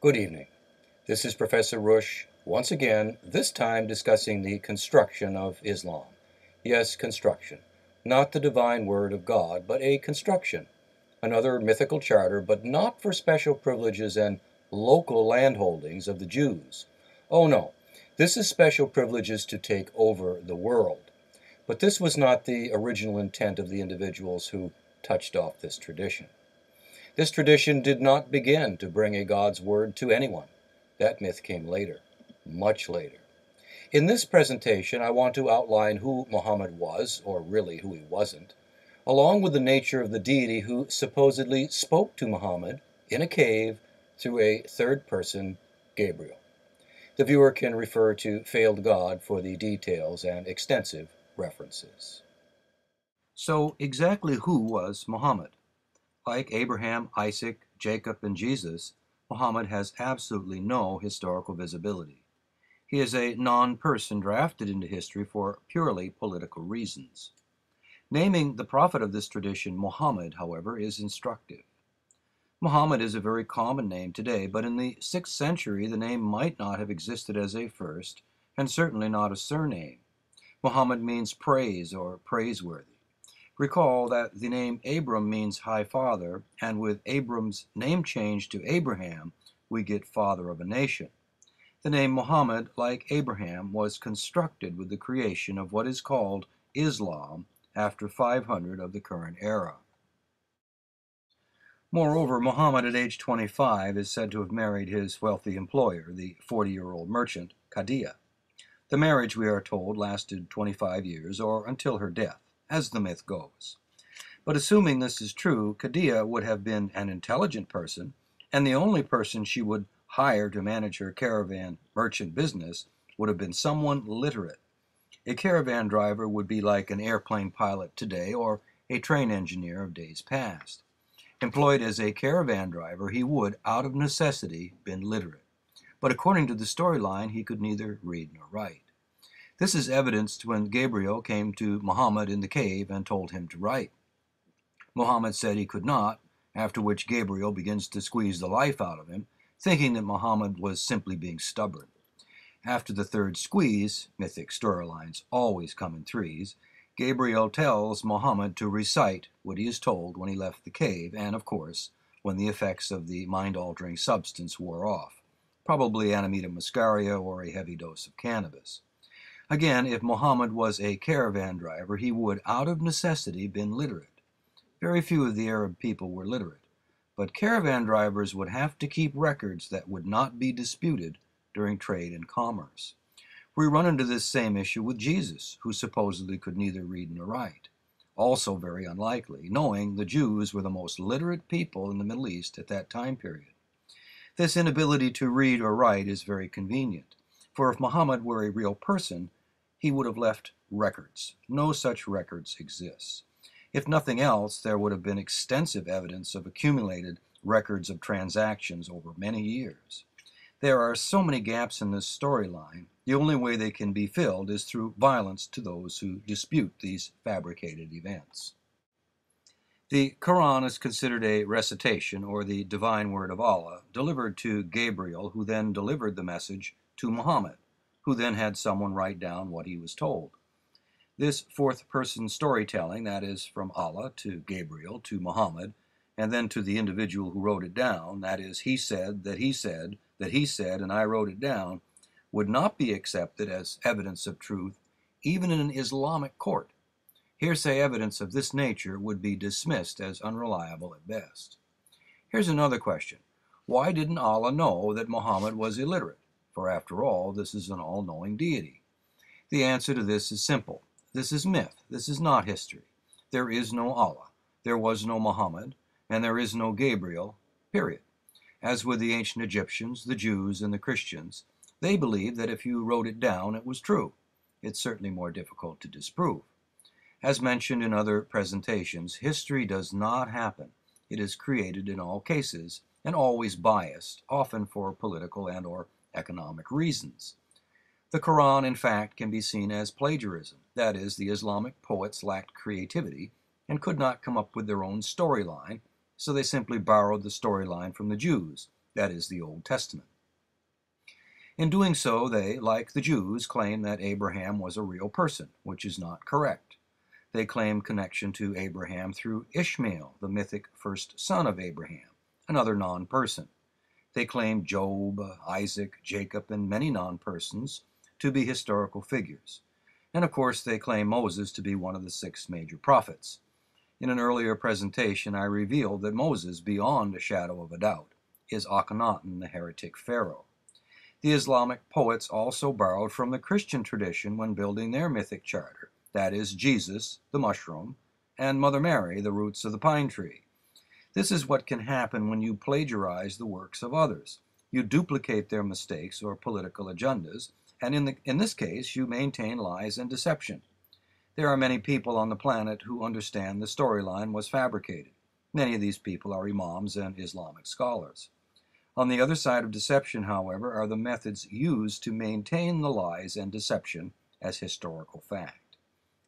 Good evening. This is Professor Rush, once again, this time discussing the construction of Islam. Yes, construction. Not the divine word of God, but a construction. Another mythical charter, but not for special privileges and local landholdings of the Jews. Oh no, this is special privileges to take over the world. But this was not the original intent of the individuals who touched off this tradition. This tradition did not begin to bring a God's word to anyone. That myth came later, much later. In this presentation, I want to outline who Muhammad was, or really who he wasn't, along with the nature of the deity who supposedly spoke to Muhammad in a cave through a third person, Gabriel. The viewer can refer to Failed God for the details and extensive references. So, exactly who was Muhammad? Like Abraham, Isaac, Jacob, and Jesus, Muhammad has absolutely no historical visibility. He is a non-person drafted into history for purely political reasons. Naming the prophet of this tradition Muhammad, however, is instructive. Muhammad is a very common name today, but in the 6th century the name might not have existed as a first, and certainly not a surname. Muhammad means praise or praiseworthy. Recall that the name Abram means high father, and with Abram's name change to Abraham, we get father of a nation. The name Muhammad, like Abraham, was constructed with the creation of what is called Islam after 500 of the current era. Moreover, Muhammad at age 25 is said to have married his wealthy employer, the 40-year-old merchant Khadija. The marriage, we are told, lasted 25 years, or until her death, as the myth goes. But assuming this is true, Khadija would have been an intelligent person, and the only person she would hire to manage her caravan merchant business would have been someone literate. A caravan driver would be like an airplane pilot today or a train engineer of days past. Employed as a caravan driver, he would, out of necessity, been literate. But according to the storyline, he could neither read nor write. This is evidenced when Gabriel came to Muhammad in the cave and told him to write. Muhammad said he could not, after which Gabriel begins to squeeze the life out of him, thinking that Muhammad was simply being stubborn. After the third squeeze, mythic storylines always come in threes, Gabriel tells Muhammad to recite what he is told when he left the cave, and, of course, when the effects of the mind-altering substance wore off, probably Amanita muscaria or a heavy dose of cannabis. Again, if Muhammad was a caravan driver, he would, out of necessity, been literate. Very few of the Arab people were literate, but caravan drivers would have to keep records that would not be disputed during trade and commerce. We run into this same issue with Jesus, who supposedly could neither read nor write. Also very unlikely, knowing the Jews were the most literate people in the Middle East at that time period. This inability to read or write is very convenient, for if Muhammad were a real person, he would have left records. No such records exist. If nothing else, there would have been extensive evidence of accumulated records of transactions over many years. There are so many gaps in this storyline, the only way they can be filled is through violence to those who dispute these fabricated events. The Quran is considered a recitation, or the divine word of Allah, delivered to Gabriel, who then delivered the message to Muhammad, who then had someone write down what he was told. This fourth-person storytelling, that is, from Allah to Gabriel to Muhammad, and then to the individual who wrote it down, that is, he said, that he said, that he said, and I wrote it down, would not be accepted as evidence of truth, even in an Islamic court. Hearsay evidence of this nature would be dismissed as unreliable at best. Here's another question. Why didn't Allah know that Muhammad was illiterate? For after all, this is an all-knowing deity. The answer to this is simple. This is myth. This is not history. There is no Allah. There was no Muhammad, and there is no Gabriel, period. As with the ancient Egyptians, the Jews, and the Christians, they believed that if you wrote it down, it was true. It's certainly more difficult to disprove. As mentioned in other presentations, history does not happen. It is created in all cases, and always biased, often for political and or economic reasons. The Quran, in fact, can be seen as plagiarism. That is, the Islamic poets lacked creativity and could not come up with their own storyline, so they simply borrowed the storyline from the Jews that is, the Old Testament. In doing so, they, like the Jews, claim that Abraham was a real person, which is not correct. They claim connection to Abraham through Ishmael, the mythic first son of Abraham, another non-person. They claim Job, Isaac, Jacob, and many non-persons to be historical figures. And of course, they claim Moses to be one of the 6 major prophets. In an earlier presentation, I revealed that Moses, beyond a shadow of a doubt, is Akhenaten, the heretic pharaoh. The Islamic poets also borrowed from the Christian tradition when building their mythic charter, that is, Jesus, the mushroom, and Mother Mary, the roots of the pine tree. This is what can happen when you plagiarize the works of others. You duplicate their mistakes or political agendas, and in this case, you maintain lies and deception. There are many people on the planet who understand the storyline was fabricated. Many of these people are imams and Islamic scholars. On the other side of deception, however, are the methods used to maintain the lies and deception as historical fact.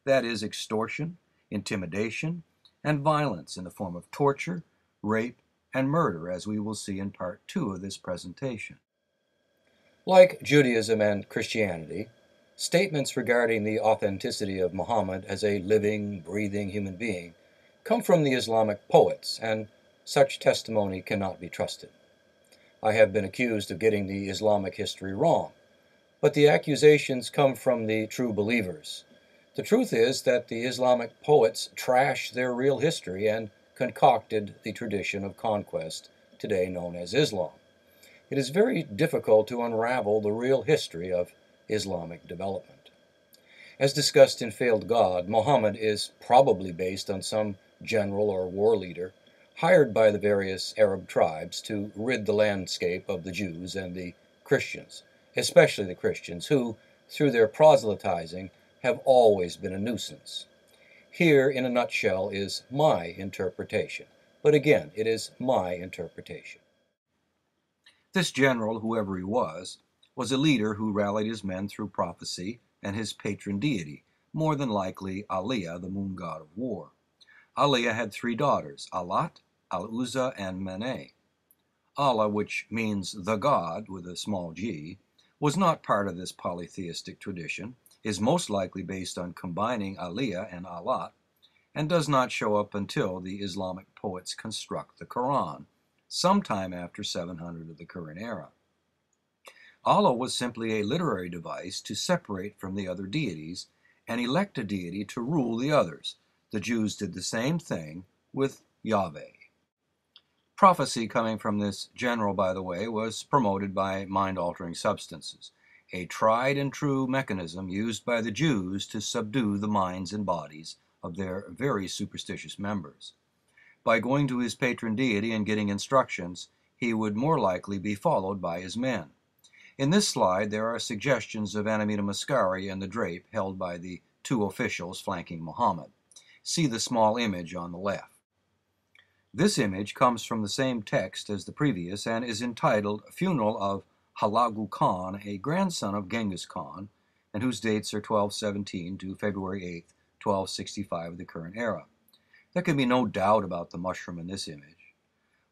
That is extortion, intimidation, and violence in the form of torture, rape, and murder, as we will see in Part 2 of this presentation. Like Judaism and Christianity, statements regarding the authenticity of Muhammad as a living, breathing human being come from the Islamic poets, and such testimony cannot be trusted. I have been accused of getting the Islamic history wrong, but the accusations come from the true believers. The truth is that the Islamic poets trashed their real history and concocted the tradition of conquest, today known as Islam. It is very difficult to unravel the real history of Islamic development. As discussed in Failed God, Muhammad is probably based on some general or war leader hired by the various Arab tribes to rid the landscape of the Jews and the Christians, especially the Christians, who, through their proselytizing, have always been a nuisance. Here, in a nutshell, is my interpretation. But again, it is my interpretation. This general, whoever he was a leader who rallied his men through prophecy and his patron deity, more than likely Aliyah, the moon god of war. Aliyah had 3 daughters, Alat, Al-Uzza, and Mene. Allah, which means the God with a small g, was not part of this polytheistic tradition, is most likely based on combining Aliyah and Alat, and does not show up until the Islamic poets construct the Quran, sometime after 700 of the current era. Allah was simply a literary device to separate from the other deities and elect a deity to rule the others. The Jews did the same thing with Yahweh. Prophecy coming from this general, by the way, was promoted by mind-altering substances, a tried and true mechanism used by the Jews to subdue the minds and bodies of their very superstitious members. By going to his patron deity and getting instructions, he would more likely be followed by his men. In this slide, there are suggestions of Anamita Muscari and the drape held by the 2 officials flanking Muhammad. See the small image on the left. This image comes from the same text as the previous and is entitled Funeral of Hulagu Khan, a grandson of Genghis Khan, and whose dates are 1217 to February 8, 1265 of the current era. There can be no doubt about the mushroom in this image.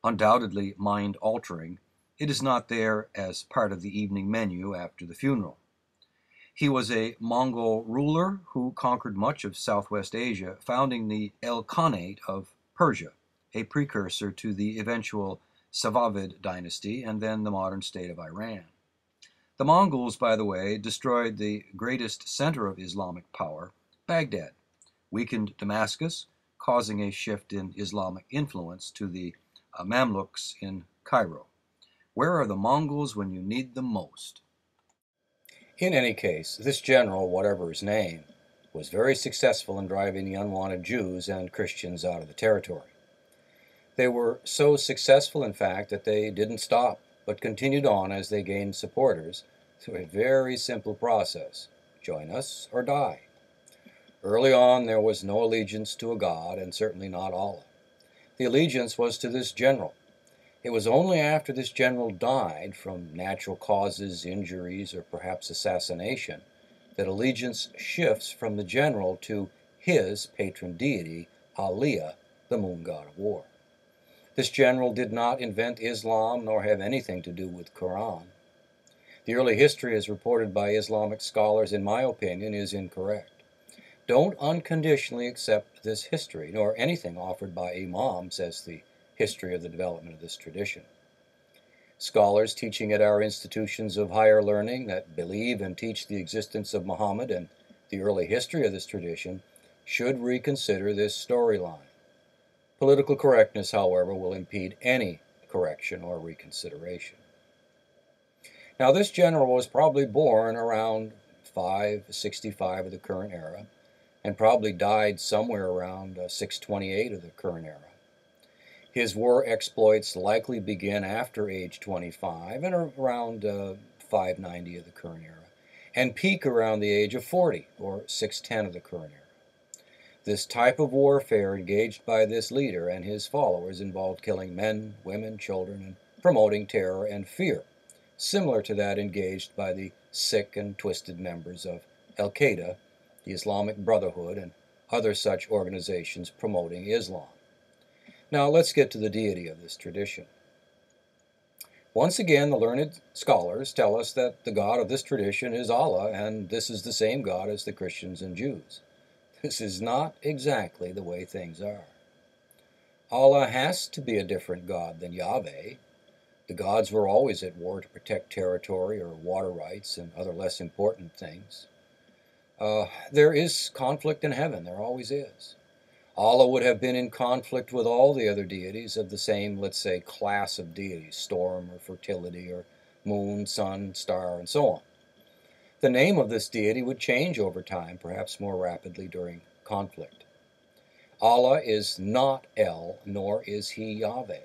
Undoubtedly mind-altering, it is not there as part of the evening menu after the funeral. He was a Mongol ruler who conquered much of Southwest Asia, founding the El Khanate of Persia, a precursor to the eventual Safavid dynasty and then the modern state of Iran. The Mongols, by the way, destroyed the greatest center of Islamic power, Baghdad, weakened Damascus, causing a shift in Islamic influence to the Mamluks in Cairo. Where are the Mongols when you need them most? In any case, this general, whatever his name, was very successful in driving the unwanted Jews and Christians out of the territory. They were so successful, in fact, that they didn't stop, but continued on as they gained supporters through a very simple process: join us or die. Early on, there was no allegiance to a god, and certainly not Allah. The allegiance was to this general. It was only after this general died from natural causes, injuries, or perhaps assassination, that allegiance shifts from the general to his patron deity, Aliyah, the moon god of war. This general did not invent Islam nor have anything to do with Quran. The early history as reported by Islamic scholars, in my opinion, is incorrect. Don't unconditionally accept this history, nor anything offered by imams as the history of the development of this tradition. Scholars teaching at our institutions of higher learning that believe and teach the existence of Muhammad and the early history of this tradition should reconsider this storyline. Political correctness, however, will impede any correction or reconsideration. Now, this general was probably born around 565 of the current era, and probably died somewhere around 628 of the current era. His war exploits likely begin after age 25 and around 590 of the current era, and peak around the age of 40, or 610 of the current era. This type of warfare engaged by this leader and his followers involved killing men, women, children, and promoting terror and fear, similar to that engaged by the sick and twisted members of Al-Qaeda, the Islamic Brotherhood, and other such organizations promoting Islam. Now let's get to the deity of this tradition. Once again, the learned scholars tell us that the God of this tradition is Allah, and this is the same God as the Christians and Jews. This is not exactly the way things are. Allah has to be a different God than Yahweh. The gods were always at war to protect territory or water rights and other less important things. There is conflict in heaven, there always is. Allah would have been in conflict with all the other deities of the same, let's say, class of deities, storm or fertility or moon, sun, star, and so on. The name of this deity would change over time, perhaps more rapidly during conflict. Allah is not El, nor is he Yahweh.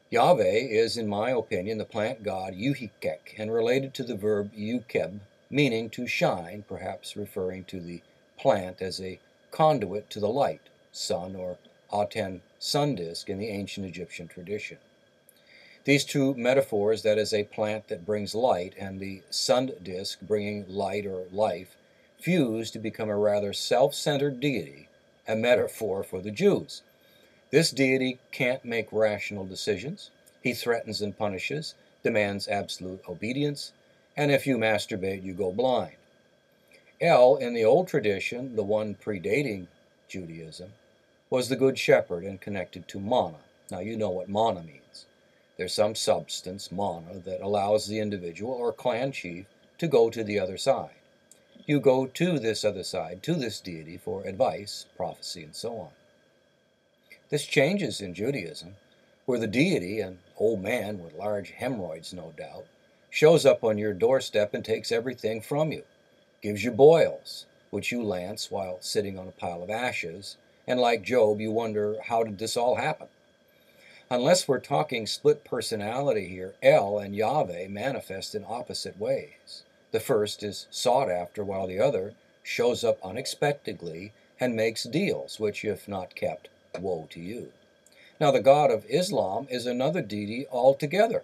Yahweh is, in my opinion, the plant god Yuhikek, and related to the verb yukeb, meaning to shine, perhaps referring to the plant as a conduit to the light, sun or Aten sun disk in the ancient Egyptian tradition. These two metaphors, that is, a plant that brings light and the sun disk bringing light or life, fuse to become a rather self-centered deity, a metaphor for the Jews. This deity can't make rational decisions. He threatens and punishes, demands absolute obedience, and if you masturbate, you go blind. El, in the old tradition, the one predating Judaism, was the good shepherd and connected to mana. Now you know what mana means. There's some substance, mana, that allows the individual or clan chief to go to the other side. You go to this other side, to this deity, for advice, prophecy, and so on. This changes in Judaism, where the deity, an old man with large hemorrhoids no doubt, shows up on your doorstep and takes everything from you, gives you boils, which you lance while sitting on a pile of ashes, and like Job, you wonder, how did this all happen? Unless we're talking split personality here, El and Yahweh manifest in opposite ways. The first is sought after, while the other shows up unexpectedly and makes deals, which, if not kept, woe to you. Now, the God of Islam is another deity altogether,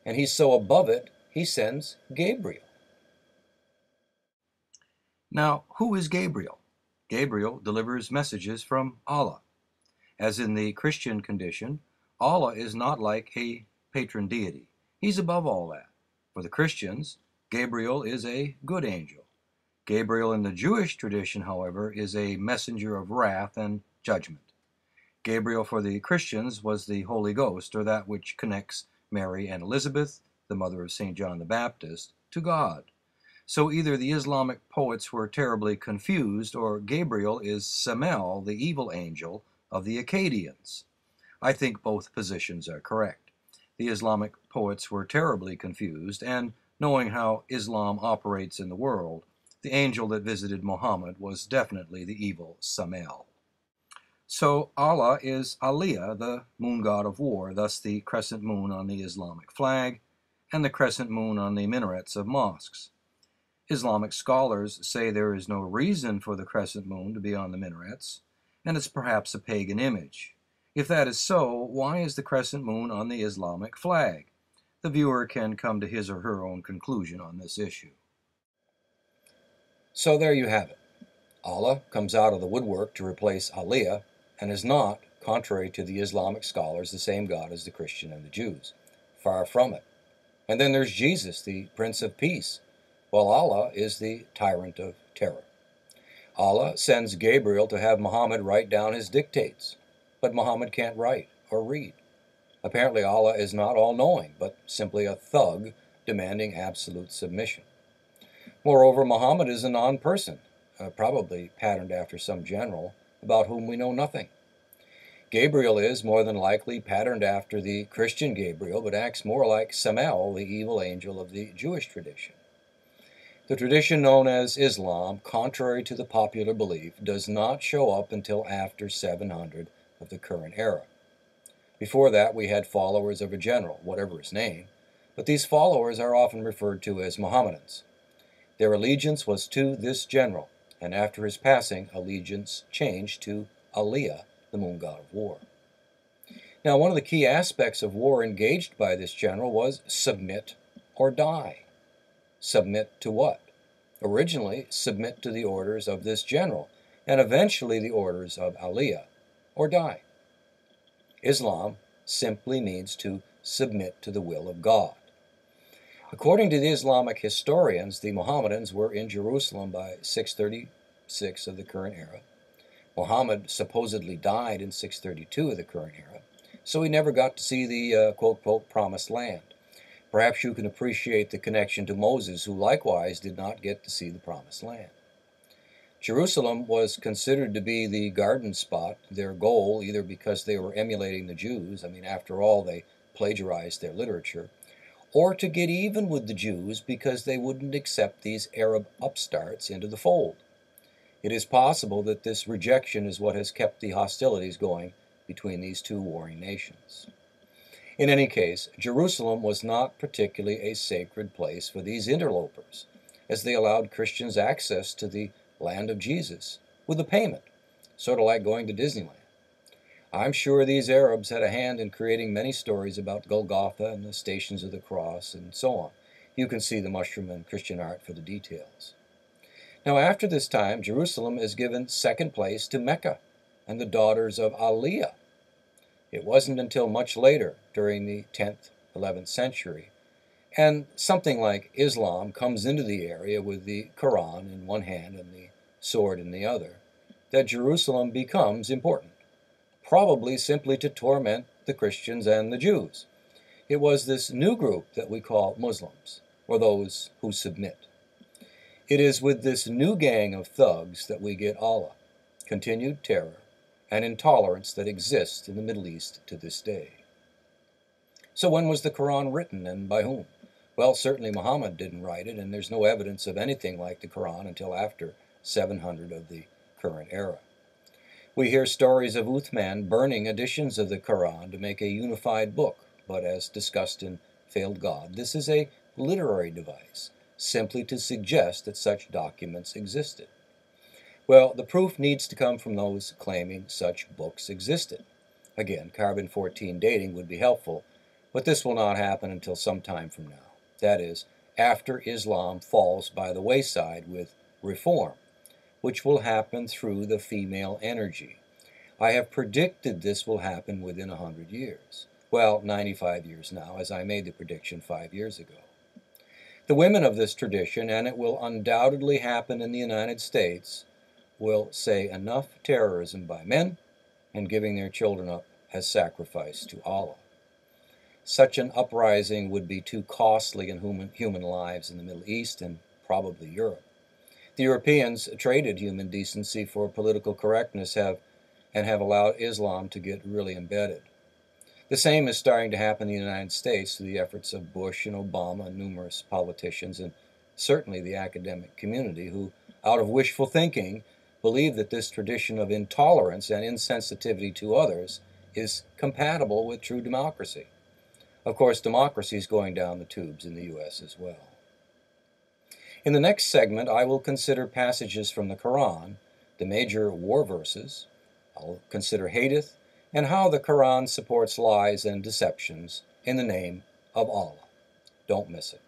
and he's so above it, he sends Gabriel. Now, who is Gabriel? Gabriel delivers messages from Allah. As in the Christian condition, Allah is not like a patron deity. He's above all that. For the Christians, Gabriel is a good angel. Gabriel in the Jewish tradition, however, is a messenger of wrath and judgment. Gabriel for the Christians was the Holy Ghost, or that which connects Mary and Elizabeth, the mother of St. John the Baptist, to God. So either the Islamic poets were terribly confused, or Gabriel is Samel, the evil angel of the Akkadians. I think both positions are correct. The Islamic poets were terribly confused, and knowing how Islam operates in the world, the angel that visited Muhammad was definitely the evil Samel. So Allah is Aliyah, the moon god of war, thus the crescent moon on the Islamic flag, and the crescent moon on the minarets of mosques. Islamic scholars say there is no reason for the crescent moon to be on the minarets, and it's perhaps a pagan image. If that is so, why is the crescent moon on the Islamic flag? The viewer can come to his or her own conclusion on this issue. So there you have it. Allah comes out of the woodwork to replace Aliyah, and is not contrary to the Islamic scholars, the same God as the Christian and the Jews. Far from it. And then there's Jesus, the Prince of Peace, while Allah is the tyrant of terror. Allah sends Gabriel to have Muhammad write down his dictates, but Muhammad can't write or read. Apparently Allah is not all-knowing, but simply a thug demanding absolute submission. Moreover, Muhammad is a non-person, probably patterned after some general about whom we know nothing. Gabriel is, more than likely, patterned after the Christian Gabriel, but acts more like Samael, the evil angel of the Jewish tradition. The tradition known as Islam, contrary to the popular belief, does not show up until after 700 of the current era. Before that, we had followers of a general, whatever his name, but these followers are often referred to as Mohammedans. Their allegiance was to this general, and after his passing, allegiance changed to Aliyah, the moon god of war. Now, one of the key aspects of war engaged by this general was submit or die. Submit to what? Originally, submit to the orders of this general, and eventually the orders of Aliyah, or die. Islam simply means to submit to the will of God. According to the Islamic historians, the Mohammedans were in Jerusalem by 636 of the current era. Muhammad supposedly died in 632 of the current era, so he never got to see the quote-unquote promised land. Perhaps you can appreciate the connection to Moses, who likewise did not get to see the promised land. Jerusalem was considered to be the garden spot, their goal, either because they were emulating the Jews, after all, they plagiarized their literature, or to get even with the Jews because they wouldn't accept these Arab upstarts into the fold. It is possible that this rejection is what has kept the hostilities going between these two warring nations. In any case, Jerusalem was not particularly a sacred place for these interlopers, as they allowed Christians access to the land of Jesus with a payment, sort of like going to Disneyland. I'm sure these Arabs had a hand in creating many stories about Golgotha and the Stations of the Cross and so on. You can see the mushroom and Christian art for the details. Now, after this time, Jerusalem is given second place to Mecca and the daughters of Aliyah. It wasn't until much later, during the 10th, 11th century, and something like Islam comes into the area with the Quran in one hand and the sword in the other, that Jerusalem becomes important, probably simply to torment the Christians and the Jews. It was this new group that we call Muslims, or those who submit. It is with this new gang of thugs that we get Allah, continued terror, and intolerance that exists in the Middle East to this day. So when was the Quran written, and by whom? Well, certainly Muhammad didn't write it, and there's no evidence of anything like the Quran until after 700 of the current era. We hear stories of Uthman burning editions of the Quran to make a unified book, but as discussed in Failed God, this is a literary device, simply to suggest that such documents existed. Well, the proof needs to come from those claiming such books existed. Again, carbon-14 dating would be helpful, but this will not happen until some time from now. That is, after Islam falls by the wayside with reform, which will happen through the female energy. I have predicted this will happen within 100 years. Well, 95 years now, as I made the prediction 5 years ago. The women of this tradition, and it will undoubtedly happen in the United States, will say enough terrorism by men and giving their children up as sacrifice to Allah. Such an uprising would be too costly in human lives in the Middle East and probably Europe. The Europeans traded human decency for political correctness and have allowed Islam to get really embedded. The same is starting to happen in the United States through the efforts of Bush and Obama and numerous politicians, and certainly the academic community, who, out of wishful thinking, believe that this tradition of intolerance and insensitivity to others is compatible with true democracy. Of course, democracy is going down the tubes in the U.S. as well. In the next segment, I will consider passages from the Quran, the major war verses. I'll consider hadith, and how the Quran supports lies and deceptions in the name of Allah. Don't miss it.